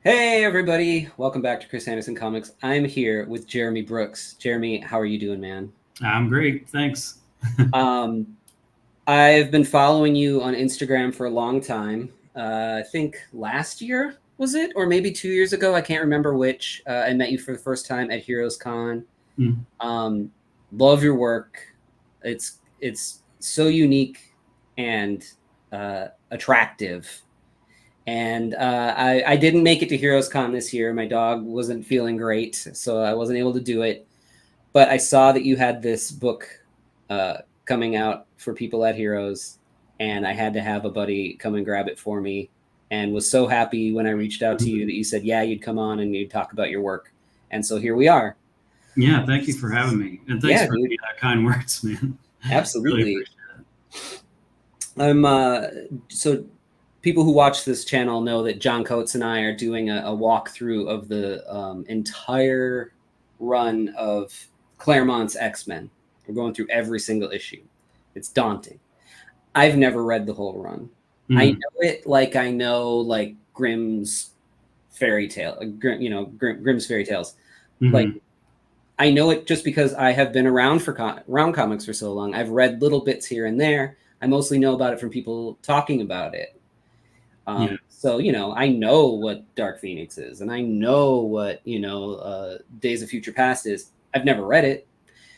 Hey everybody, welcome back to Chris Anderson Comics. I'm here with Jeremy Brooks. Jeremy, how are you doing, man? I'm great, thanks. Um, I've been following you on Instagram for a long time. I think last year was it, or maybe 2 years ago. I can't remember which. I met you for the first time at Heroes Con. Mm. Um, love your work. It's so unique and attractive. And I didn't make it to Heroes Con this year. My dog wasn't feeling great, so I wasn't able to do it. But I saw that you had this book coming out for people at Heroes, and I had to have a buddy come and grab it for me, and was so happy when I reached out to you that you said, yeah, you'd come on and you'd talk about your work. And so here we are. Yeah, thank you for having me, and thanks Yeah, for dude. the kind words, man. Really Absolutely. appreciate So people who watch this channel know that John Coates and I are doing a walkthrough of the entire run of Claremont's X-Men. We're going through every single issue. It's daunting. I've never read the whole run. it. I know it like I know like Grimm's fairy tale, Grimm's fairy tales. Like Mm-hmm. I know it just because I have been around for around comics for so long. I've read little bits here and there. I mostly know about it from people talking about it. Yeah, So, I know what Dark Phoenix is, and I know what, Days of Future Past is. I've never read it.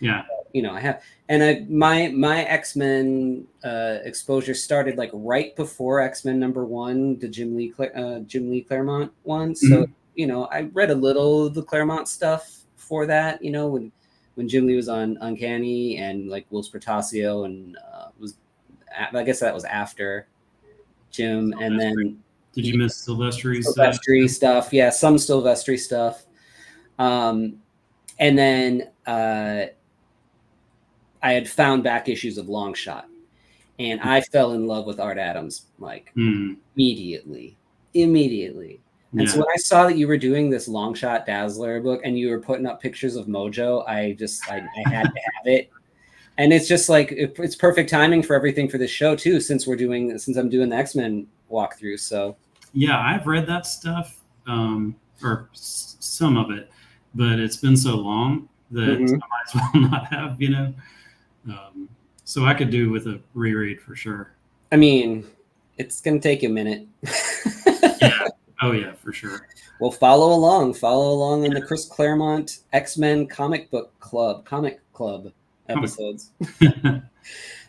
yeah. I have. And my X-Men exposure started like right before X-Men #1, the Jim Lee Claremont one. So, Mhm. I read a little of the Claremont stuff for that, when Jim Lee was on Uncanny and like Will Spertasio and I guess that was after Jim, and Silvestri. then Did yeah, you miss Silvestri's? Silvestri stuff. Yeah, some Silvestri stuff. And then I had found back issues of Longshot, and I fell in love with Art Adams like Mm, immediately. And so yeah, when I saw that you were doing this Longshot Dazzler book and you were putting up pictures of Mojo, I had to have it. And it's just like it's perfect timing for everything for this show too, since I'm doing the X-Men walkthrough. So yeah. I've read that stuff, or some of it, but it's been so long that mhm. I might as well not have. Um, so I could do with a reread for sure. I mean, it's gonna take a minute. Yeah. Oh yeah, for sure. Well, follow along on the Chris Claremont X-Men comic club Comic. episodes.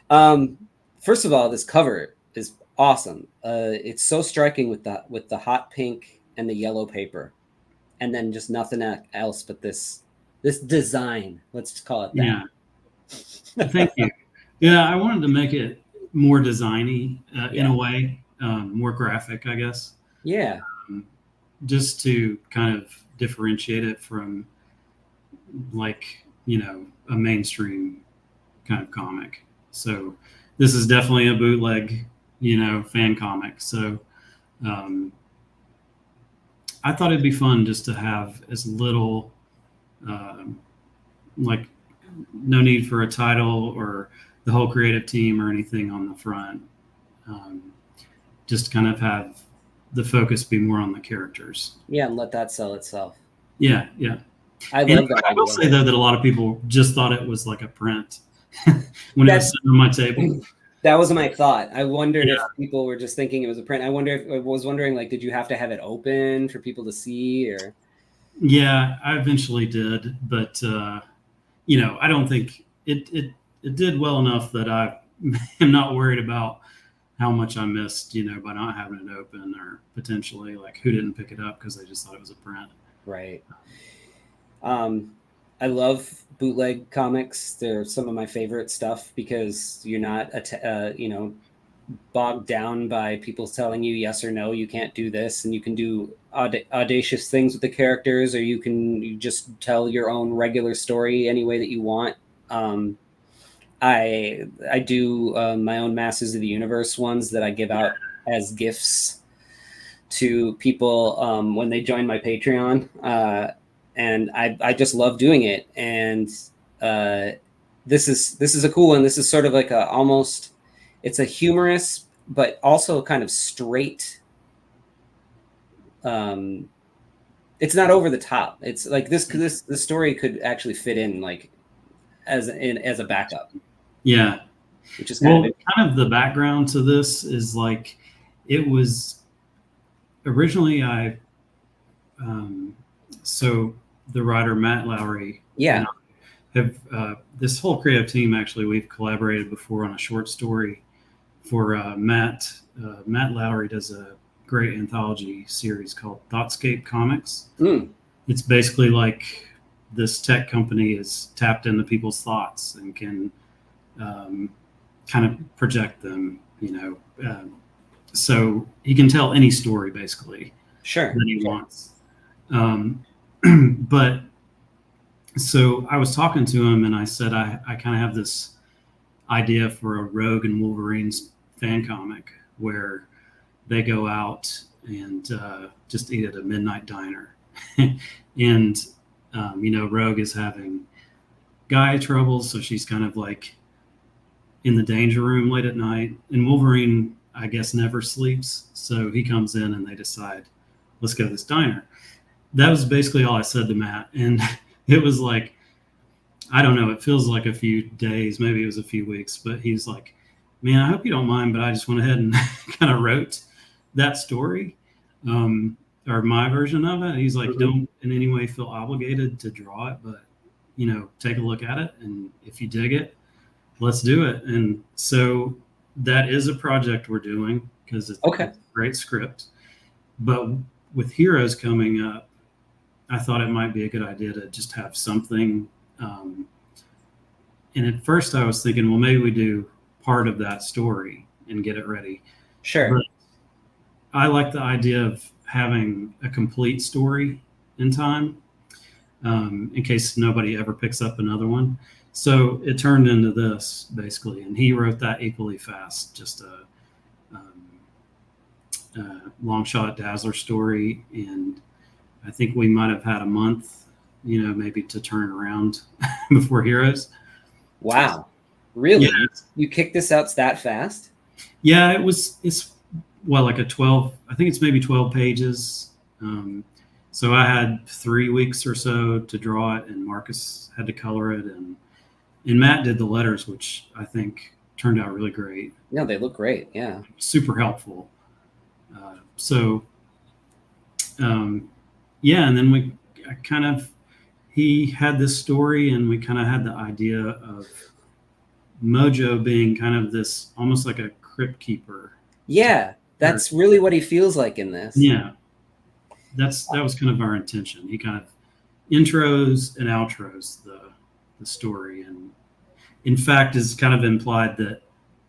Um, First of all, this cover is awesome. It's so striking with the hot pink and the yellow paper, and then just nothing else but this design. Let's just call it Yeah. that. Thank you. Yeah, I wanted to make it more designy in Yeah, a way, more graphic, I guess, yeah, um, just to kind of differentiate it from like a mainstream kind of comic. So this is definitely a bootleg, fan comic. So um, I thought it'd be fun just to have as little um, like no need for a title or the whole creative team or anything on the front. Um, just kind of have the focus be more on the characters. yeah, and let that sell itself. Yeah, yeah. I And love that I will idea. say though that a lot of people just thought it was like a print when it was That's sitting on my table. That was my thought. I wondered if Yeah, people were just thinking it was a print. I was wondering, like, did you have to have it open for people to see, or? yeah. I eventually did, but I don't think it did well enough that I am not worried about how much I missed, by not having it open or potentially like who didn't pick it up because they just thought it was a print. Right. Um, I love bootleg comics. They're some of my favorite stuff because you're not, bogged down by people telling you yes or no, you can't do this, and you can do audacious things with the characters, or you just tell your own regular story any way that you want. Um, I do my own Masters of the Universe ones that I give out as gifts to people when they join my Patreon, and I just love doing it. And uh, this is a cool one. This is sort of like it's a humorous but also kind of straight It's not over the top. It's like this story could actually fit in like as a backup. Yeah. Which is kind of the background to this is like, it was originally so the writer Matt Lowery Yeah. and I have this whole creative team, actually, we've collaborated before on a short story for Matt. Matt Lowery does a great anthology series called Thoughtscape Comics. It's basically like this tech company is tapped into people's thoughts and can kind of project them, so he can tell any story basically that he wants. But so I was talking to him and I said, I kind of have this idea for a Rogue and Wolverine's fan comic where they go out and just eat at a midnight diner. And, Rogue is having guy troubles, so she's kind of like in the danger room late at night. And Wolverine, I guess, never sleeps. So he comes in and they decide, let's go to this diner. That was basically all I said to Matt. And it was like, I don't know, it feels like a few days, maybe it was a few weeks, but he's like, man, I hope you don't mind, but I just went ahead and kind of wrote that story, or my version of it. He's like, don't in any way feel obligated to draw it, but, take a look at it. And if you dig it, let's do it. And so that is a project we're doing because it's a great script. But with Heroes coming up, I thought it might be a good idea to just have something. And at first I was thinking, well, maybe we do part of that story and get it ready. Sure. But I like the idea of having a complete story in time, in case nobody ever picks up another one. So it turned into this basically, and he wrote that equally fast, just a long shot Dazzler story. And I think we might have had a month, maybe to turn around before Heroes. Wow. Really? Yeah. You kicked this out that fast? Yeah, it's like a 12, I think it's maybe 12 pages. So I had 3 weeks or so to draw it, and Marcus had to color it, and Matt did the letters, which I think turned out really great. Yeah, they look great. Yeah. Super helpful. And then he had this story, and we kind of had the idea of Mojo being kind of this, almost like a crypt keeper. Yeah, that's really what he feels like in this. Yeah, that was kind of our intention. He kind of intros and outros the story, and in fact is kind of implied that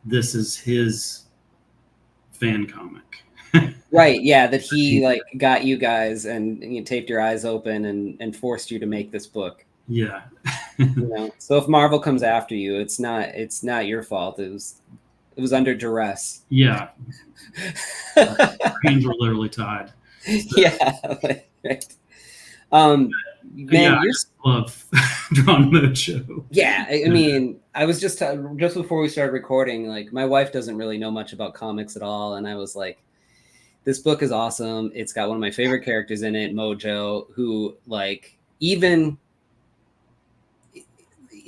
this is his fan comic. Right, yeah, that he like got you guys and taped your eyes open and forced you to make this book. Yeah. So if Marvel comes after you, it's not your fault. It was under duress. Yeah. Hands were literally tied. So. Yeah. Right. Man, I just love drawing Mojo. Yeah, I mean, I was just before we started recording, like my wife doesn't really know much about comics at all, and I was like, this book is awesome. It's got one of my favorite characters in it, Mojo, who like even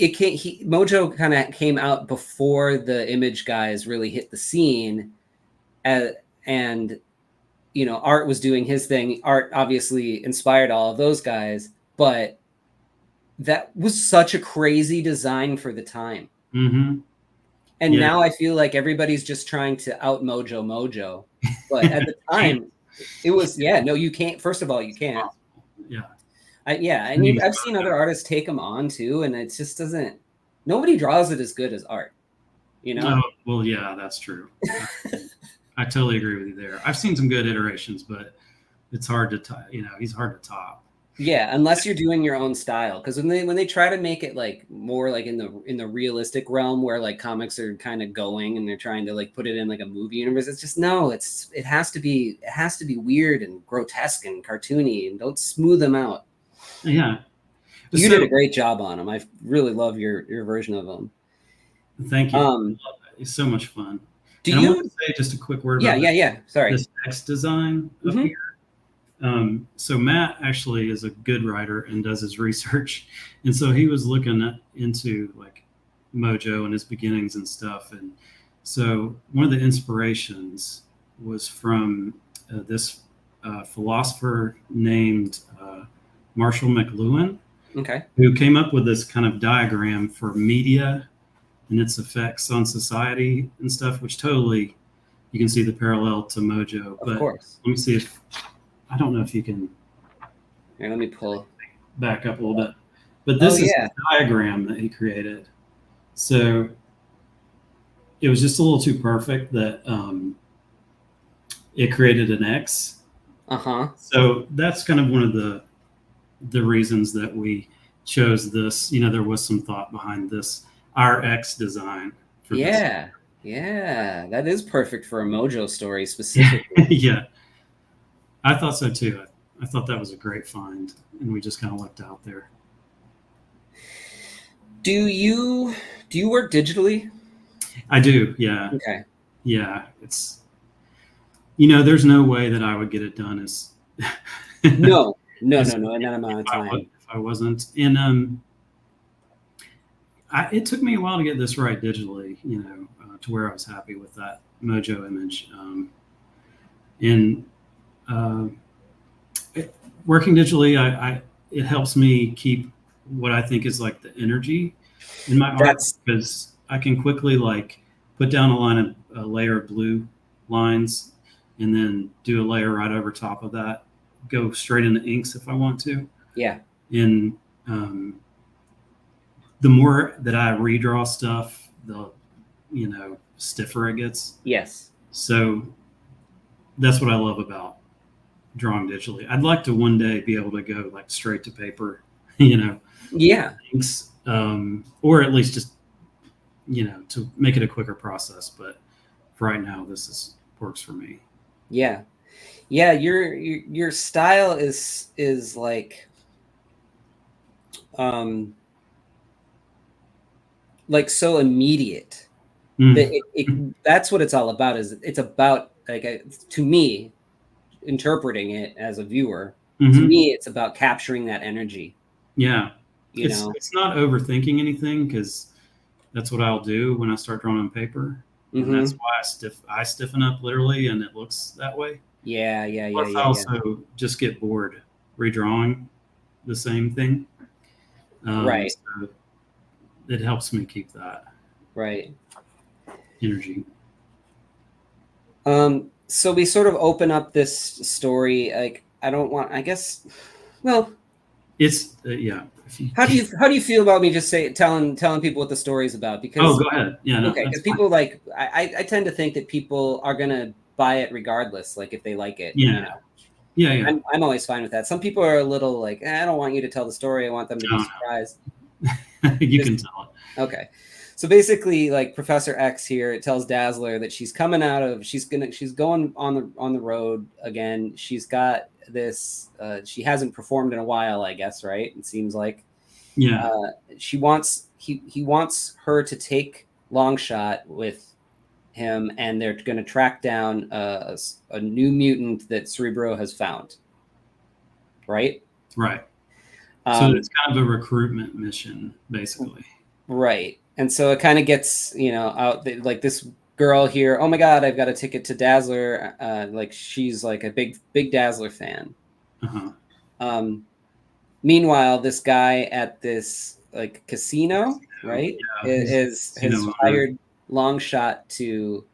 Mojo kind of came out before the Image guys really hit the scene, and Art was doing his thing. Art obviously inspired all of those guys, but that was such a crazy design for the time. Mm-hmm. And now I feel like everybody's just trying to out Mojo. But at the time, it was, no, you can't. First of all, you can't. Yeah. I've seen other artists take them on too, and it just doesn't. Nobody draws it as good as Art. Oh, well, yeah, that's true. I totally agree with you there. I've seen some good iterations, but it's hard to he's hard to top. Yeah, unless you're doing your own style, because when they try to make it like more like in the realistic realm where like comics are kind of going and they're trying to like put it in like a movie universe, it's just it has to be weird and grotesque and cartoony, and don't smooth them out. Yeah, you did a great job on them. I really love your version of them. Thank you. It's so much fun. I want to say just a quick word about Sorry. this text design up here. So Matt actually is a good writer and does his research, and so he was looking into like Mojo and his beginnings and stuff. And so one of the inspirations was from this philosopher named Marshall McLuhan, Okay. who came up with this kind of diagram for media and its effects on society and stuff, which totally you can see the parallel to Mojo. Of But course. let me see if I don't know if you can Here, let me pull. back up a little bit. But this is yeah. the diagram that he created. So it was just a little too perfect that it created an X. Uh-huh. So that's kind of one of the reasons that we chose this. There was some thought behind this, our X design for Yeah. Yeah. That is perfect for a Mojo story specifically. this. Yeah. I thought so too. I thought that was a great find, and we just kind of lucked out there. Do you work digitally? I do, yeah. Okay. Yeah, it's there's no way that I would get it done as No, as not amount of time. if I wasn't. And it took me a while to get this right digitally, to where I was happy with that Mojo image. And working digitally, it helps me keep what I think is like the energy in my art, because I can quickly like put down a layer of blue lines and then do a layer right over top of that, go straight into inks if I want to. Yeah. And the more that I redraw stuff, the stiffer it gets. Yes. So that's what I love about drawing digitally. I'd like to one day be able to go like straight to paper, Yeah. inks, or at least just to make it a quicker process. But for right now, this works for me. Yeah. Yeah, your style is like so immediate that that's what it's all about. Is it's about like to me, interpreting it as a viewer, to me it's about capturing that energy. Yeah, it's not overthinking anything, because that's what I'll do when I start drawing on paper, and that's why I stiffen up literally, and it looks that way. Yeah. Plus, I also just get bored redrawing the same thing. Right. So it helps me keep that energy. So we sort of open up this story. Like, well, it's yeah. How do you feel about me just telling people what the story is about? Because go ahead. Yeah. No, okay. Because people like I tend to think that people are gonna buy it regardless, like if they like it. Yeah. Yeah. I'm always fine with that. Some people are a little like, I don't want you to tell the story. I want them to be surprised. You can tell it. Okay. So basically, like Professor X here, it tells Dazzler that she's going on the road again. She's got this. She hasn't performed in a while, I guess, right? It seems like. Yeah. He wants her to take Longshot with him, and they're going to track down a new mutant that Cerebro has found. Right. Right. So it's kind of a recruitment mission, basically. Right. And so it kind of gets, out like this girl here. Oh my God, I've got a ticket to Dazzler. Like she's like a big Dazzler fan. Meanwhile, this guy at this like casino, right, has hired Longshot to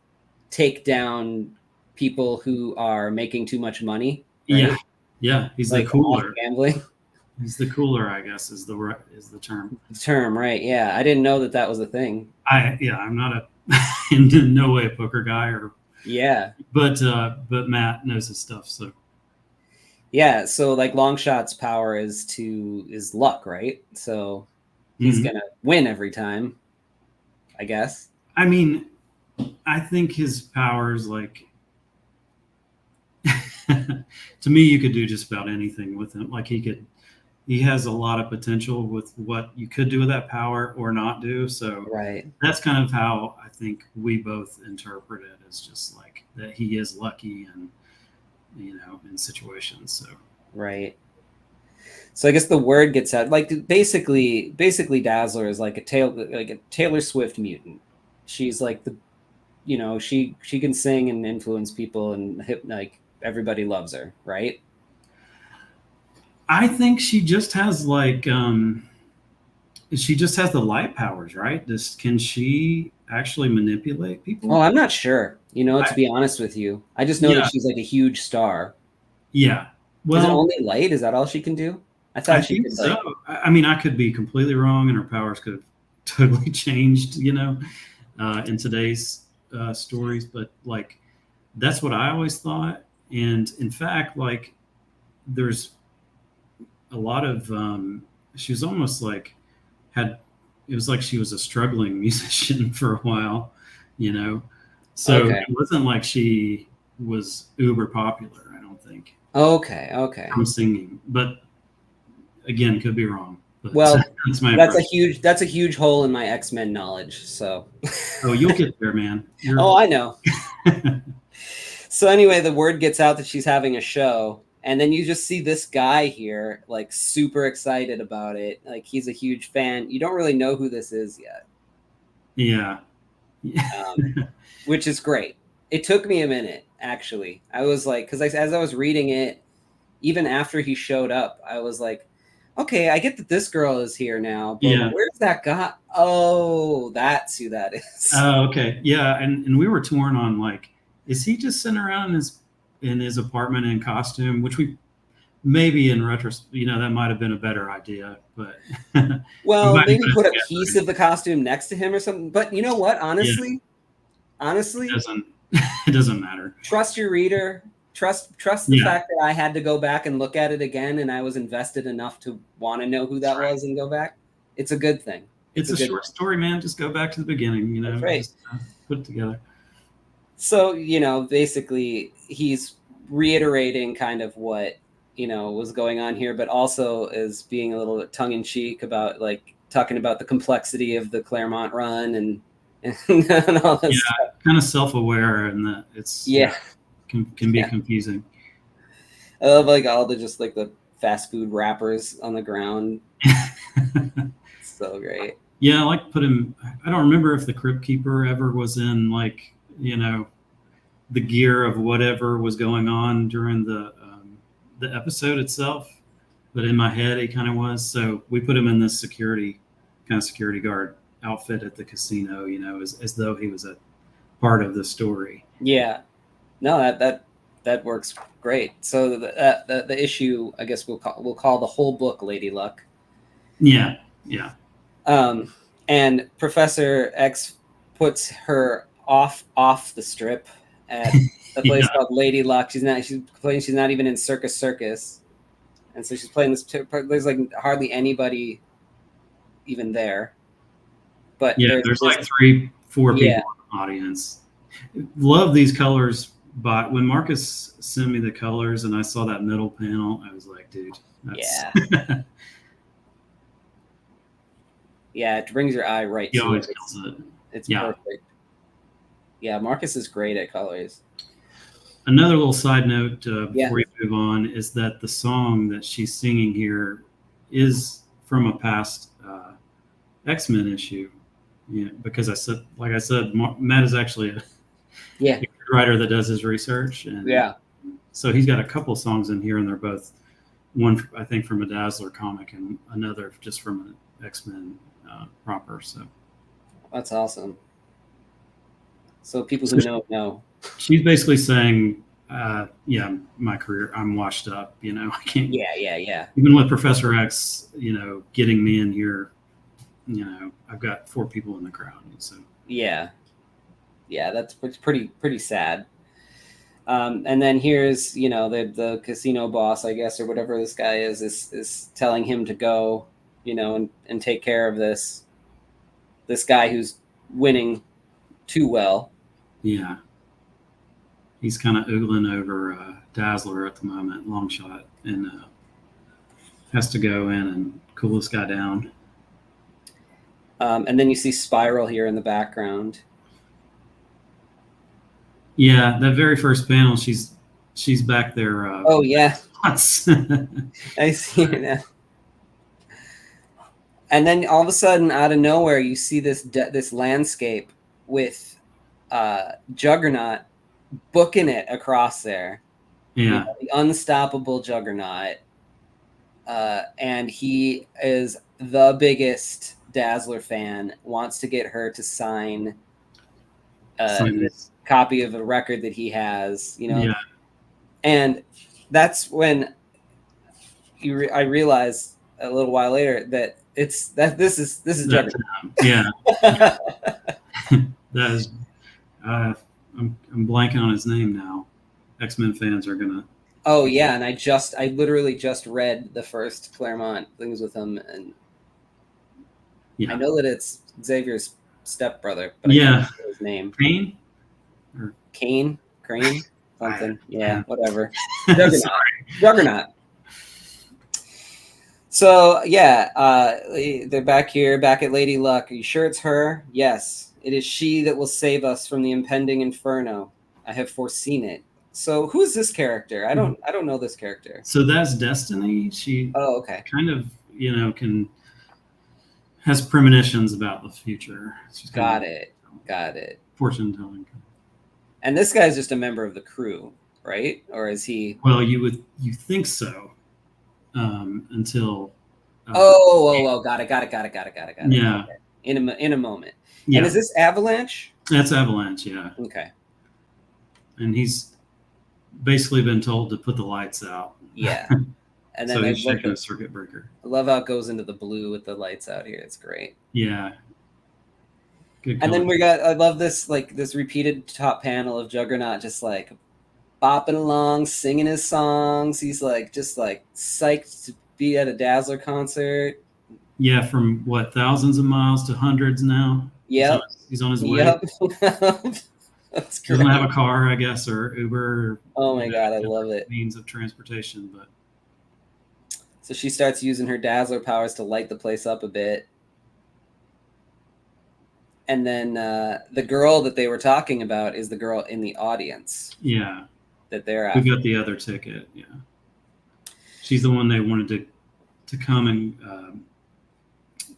take down people who are making too much money. Right? Yeah. He's like the cooler. Gambling. He's the cooler, I guess, is the term. The term, right? Yeah, I didn't know that was a thing. I'm not in no way a poker guy, but Matt knows his stuff, so. Yeah, so like Longshot's power is luck, right? So he's gonna win every time, I guess. I mean, I think his powers, like, to me, you could do just about anything with him. Like he has a lot of potential with what you could do with that power or not do. So that's kind of how I think we both interpret it, as just like that he is lucky, and in situations. So Right. So I guess the word gets out. Like basically, Dazzler is like a Taylor Swift mutant. She's like she can sing and influence people, and like everybody loves her, right? I think she just has she just has the light powers, right? Can she actually manipulate Oh, people? I'm not sure. To I, be honest with you, I just know that yeah, she's like a huge star. yeah. Is it Well, only light? Is that all she can do? I I thought she think could so. like. I mean, I could be completely wrong, and her powers could have totally changed, in today's stories. But like, that's what I always thought. And in fact, like, there's a lot of she was almost like had it was like she was a struggling musician for a while, you know. So Okay. it wasn't like she was uber popular, I don't think, Okay. Okay. from singing. But again, could be wrong. But Well, that's my that's a impression. huge hole in my X-Men knowledge. So. Oh, you'll get there, man. Oh, You're I know. So anyway, the word gets out that she's having a show, and then you just see this guy here, like super excited about it. Like he's a huge fan. You don't really know who this is yet, yeah. which is great. It took me a minute, actually. I was like, because as I was reading it, even after he showed up, I was like, okay, I get that this girl is here now, but Yeah. where's that guy? Oh, that's who that is. Oh, okay. Yeah, and we were torn on like, is he just sitting around in his apartment in costume? Which we maybe in retrospect, that might have been a better idea, but we Well, might have maybe put it put a piece together. of the costume next to him or something. But you know what? Yeah, it Honestly, doesn't it doesn't matter. trust your reader. Trust the Yeah, fact that I had to go back and look at it again, and I was invested enough to want to know who that's that right. was and go back. It's a good thing. It's It's a a good short thing. story, man. Just go back to the beginning. That's right. Just put it together. So basically, he's reiterating kind of what was going on here, but also is being a little tongue in cheek about like talking about the complexity of the Claremont run and all Yeah, this stuff. kind of self-aware, and that it's Yeah, can be yeah. confusing. I love like all the just like the fast food wrappers on the ground. So great. Yeah, I like to put him. I don't remember if the Crypt Keeper ever was in like the gear of whatever was going on during the episode itself, but in my head it kind of was. So we put him in this security guard outfit at the casino, as though he was a part of the story. Yeah. No, that works great. So the issue, I guess we'll call the whole book Lady Luck. Yeah, yeah. And Professor X puts her off the strip at a place Yeah. called Lady Luck. She's not even in Circus, and so she's playing this. There's like hardly anybody even there, but Yeah, there's there's this. like 3-4 people Yeah, in the audience. Love these colors, but when Marcus sent me the colors and I saw that middle panel, I was like, dude, that's yeah, yeah. It brings your eye right he to always it. kills it. It's Yeah. perfect. Yeah, Marcus is great at colors. Another little side note Yeah. before you move on is that the song that she's singing here is from a past X-Men issue. Yeah, because like I said, Matt is actually Yeah, a writer that does his research, and yeah. so he's got a couple songs in here, and they're both one I think from a Dazzler comic and another just from an X-Men proper. So That's awesome. So people who know. she's basically saying, yeah, my career, I'm washed up. I can't. Yeah. Even with Professor X, getting me in here, I've got 4 people in the crowd. So Yeah. That's pretty sad. And then here's the casino boss, I guess, or whatever this guy is telling him to go, and take care of this guy who's winning too well. yeah, he's kind of oogling over Dazzler at the moment, long shot, and has to go in and cool this guy down. And then you see Spiral here in the background. Yeah, that very first panel, she's she's back there. Oh yeah, Spots. I see it now. And then all of a sudden, out of nowhere, you see this landscape with Juggernaut booking it across there. Yeah, You know, the unstoppable Juggernaut, and he is the biggest Dazzler fan. Wants to get her to sign this copy of a record that he has. You know, yeah. and that's when I realized a little while later that this is Juggernaut. Yeah. That is. I'm blanking on his name now. X-Men fans are gonna. Oh yeah, and I literally just read the first Claremont things with him, and Yeah. I know that it's Xavier's stepbrother, but Yeah. I can't remember his name. Crane? Crane, something. Yeah, whatever. Juggernaut. So yeah, they're back here, back at Lady Luck. Are you sure it's her? Yes, it is she that will save us from the impending inferno. I have foreseen it. So who is this character? I don't know this character. So that's Destiny. She okay. Kind of, has premonitions about the future. She's Got it. Fortune telling. And this guy's just a member of the crew, right? Or is he? Well, you think so, until. Got it. Yeah. Okay. In a moment. Yeah. And is this Avalanche? That's Avalanche. Yeah. Okay. And he's basically been told to put the lights out. Yeah. And then so he's shaking a circuit breaker. I love how it goes into the blue with the lights out here. It's great. Yeah. Good. And then I love this repeated top panel of Juggernaut just like bopping along, singing his songs. He's just psyched to be at a Dazzler concert. Yeah, from thousands of miles to hundreds now. Yep. He's on his way. Yep. That's great. Doesn't have a car, I guess, or Uber. Oh my God, I love it. Means of transportation, but. So she starts using her Dazzler powers to light the place up a bit. And then the girl that they were talking about is the girl in the audience. Yeah. That they're after. Who got the other ticket, yeah. She's the one they wanted to come and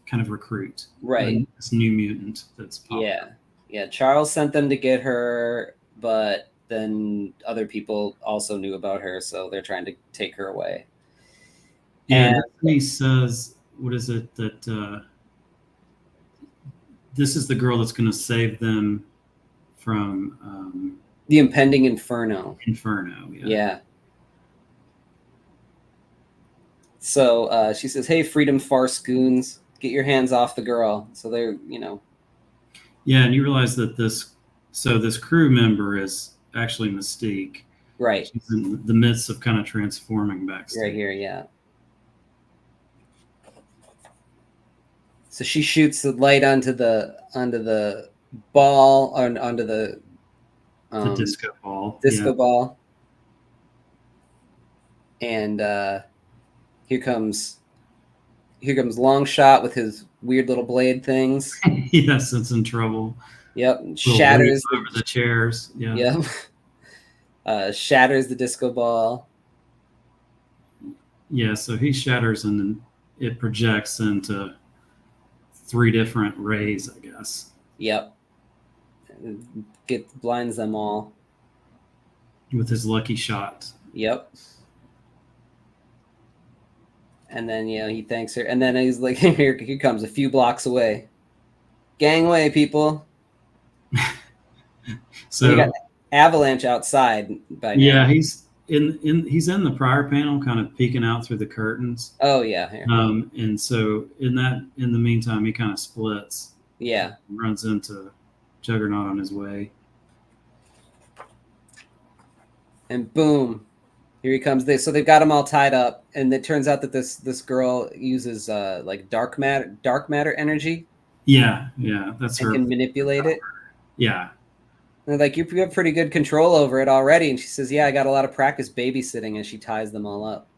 kind of recruit. Right. This new mutant that's popular. Yeah. Yeah, Charles sent them to get her, but then other people also knew about her, so they're trying to take her away. And he says, what is it, that this is the girl that's going to save them from the impending inferno. Yeah. So she says, hey, Freedom Farce goons, get your hands off the girl. So they're, Yeah, and you realize that this crew member is actually Mystique. Right. She's in the midst of kind of transforming backstage. Right here, yeah. So she shoots the light onto the ball, or onto the disco ball. Ball. And here comes Long Shot with his weird little blade things. Yes, it's in trouble. Yep. Shatters over the chairs. Yeah. Yep. Shatters the disco ball. Yeah, so he shatters and then it projects into 3 different rays, I guess. Yep. Blinds them all. With his lucky shot. Yep. And then, he thanks her. And then he's like, here comes a few blocks away. Gangway, people. So you got Avalanche outside by now. Yeah, he's in the prior panel, kind of peeking out through the curtains. Oh yeah. Here. And so in the meantime, he kind of splits. Yeah. Runs into Juggernaut on his way. And boom, here he comes. So they've got him all tied up, and it turns out that this girl uses dark matter energy. Yeah, that's her. And can manipulate it. Yeah. And they're like, you have pretty good control over it already. And she says, yeah, I got a lot of practice babysitting, and she ties them all up.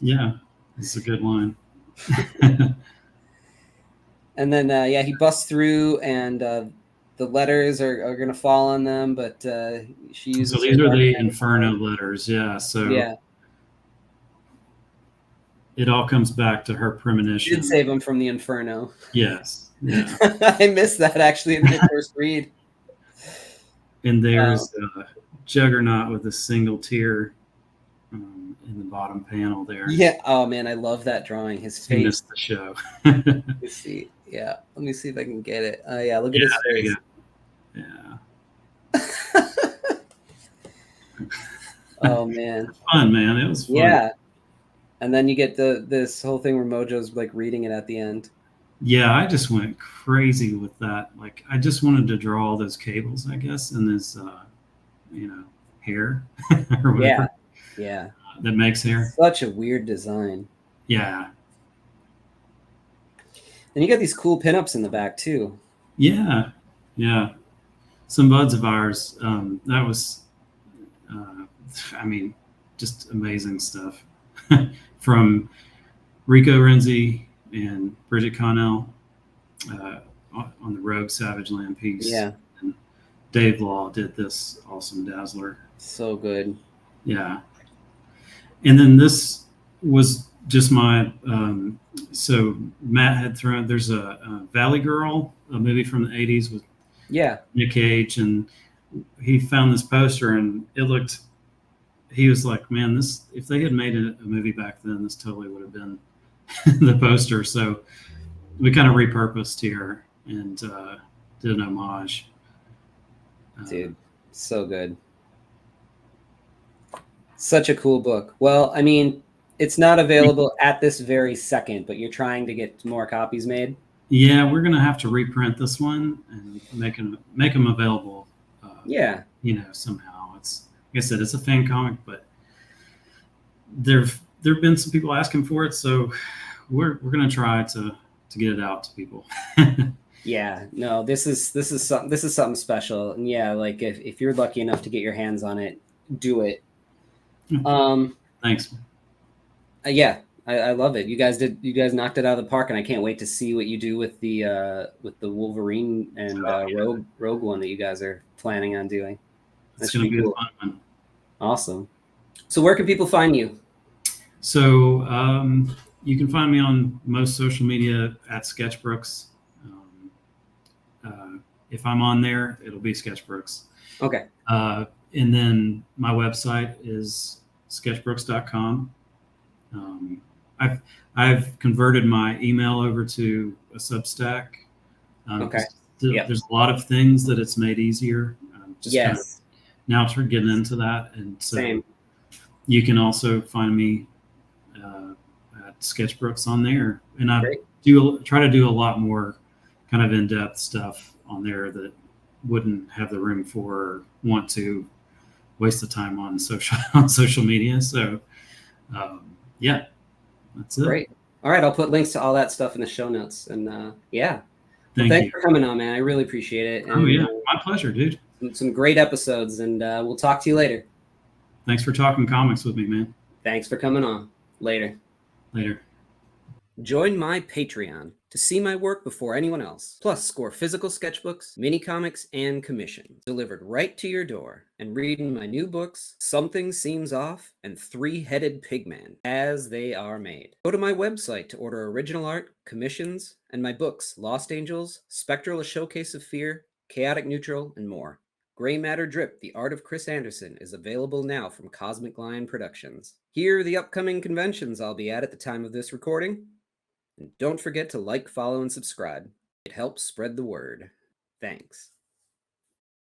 Yeah, it's a good line. And then, he busts through, and the letters are going to fall on them, but she uses. So these are the Inferno letters, yeah. So yeah, it all comes back to her premonition. Did save him from the Inferno. Yes, yeah. I missed that actually in my first read. And there's Juggernaut with a single tear in the bottom panel there. Yeah. Oh man, I love that drawing. His face. He missed the show. Let me see. Yeah. Let me see if I can get it. Oh yeah. Look at his face. Yeah. Oh man. Fun, man. It was fun. Yeah. And then you get this whole thing where Mojo's like reading it at the end. Yeah, I just went crazy with that. Like, I just wanted to draw all those cables, I guess, and this, hair or whatever. Yeah. That makes hair. Such a weird design. Yeah. And you got these cool pinups in the back too. Yeah. Yeah. Some buds of ours. That was, just amazing stuff. From Rico Renzi and Bridget Connell on the Rogue Savage Land piece. Yeah. And Dave Law did this awesome Dazzler. So good. Yeah. And then this was just my, so Matt had thrown, there's a Valley Girl, a movie from the 80s with Nick Cage, and he found this poster and he was like, man, this, if they had made a movie back then, this totally would have been the poster. So we kind of repurposed here and did an homage. Dude, so good. Such a cool book. Well, I mean, it's not available at this very second, but you're trying to get more copies made. Yeah, we're gonna have to reprint this one and make them available. Somehow. It's, like I said, it's a fan comic, but there've been some people asking for it, so we're gonna try to get it out to people. Yeah, no, this is something special, and yeah, like if you're lucky enough to get your hands on it, do it. Thanks. Yeah, I love it. You guys knocked it out of the park, and I can't wait to see what you do with the Wolverine and Rogue one that you guys are planning on doing. That's gonna be cool. A fun one. Awesome. So where can people find you? So you can find me on most social media at Sketchbrooks. If I'm on there, it'll be Sketchbrooks. Okay. And then my website is sketchbrooks.com. I've converted my email over to a Substack. Okay. There's a lot of things that it's made easier. Kind of now we're getting into that, and so Same. You can also find me at Sketchbrooks on there, and I try to do a lot more kind of in-depth stuff on there that wouldn't have the room for or want to waste the time on social media. So that's it. Great. All right, I'll put links to all that stuff in the show notes. And thanks for coming on, man. I really appreciate it. And, my pleasure, dude. Some great episodes, and we'll talk to you later. Thanks for talking comics with me, man. Thanks for coming on. Later. Join my Patreon to see my work before anyone else, plus score physical sketchbooks, mini comics, and commissions delivered right to your door, and reading my new books, Something Seems Off and Three-Headed Pigman, as they are made. Go to my website to order original art, commissions, and my books, Lost Angels, Spectral: A Showcase of Fear, Chaotic Neutral, and more. Gray Matter Drip, The Art of Chris Anderson, is available now from Cosmic Lion Productions. Here are the upcoming conventions I'll be at the time of this recording. And don't forget to like, follow, and subscribe. It helps spread the word. Thanks.